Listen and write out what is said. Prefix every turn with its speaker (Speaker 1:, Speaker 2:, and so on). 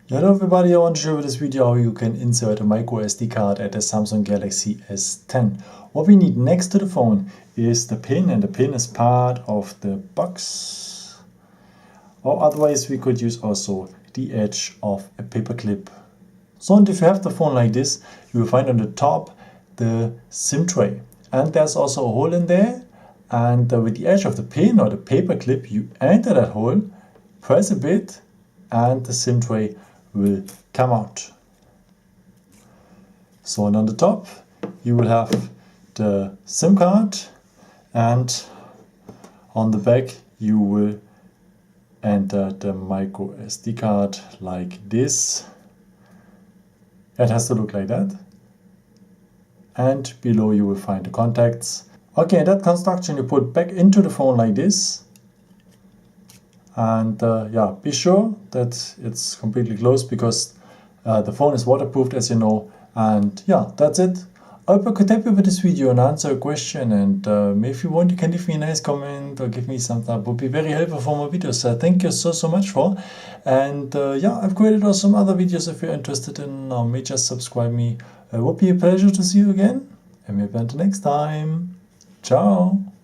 Speaker 1: Hello everybody, I want to show you this video how you can insert a microSD card at a Samsung Galaxy S10. What we need next to the phone is the pin, and the pin is part of the box. Or otherwise we could use also the edge of a paper clip. So if you have the phone like this, you will find on the top the SIM tray. And there's also a hole in there, and with the edge of the pin or the paper clip you enter that hole, press a bit, and the SIM tray will come out. So and on the top you will have the SIM card, and on the back you will enter the micro SD card like this. It has to look like that. And below you will find the contacts. Okay, that construction you put back into the phone like this. And yeah, be sure that it's completely closed, because the phone is waterproofed, as you know. And yeah, that's it. I hope I could help you with this video and answer a question. And if you want, you can leave me a nice comment or give me some thumbs up. Would be very helpful for my videos. Thank you so much for. And yeah, I've created also some other videos if you're interested in. May just subscribe me. It would be a pleasure to see you again. And maybe until next time. Ciao.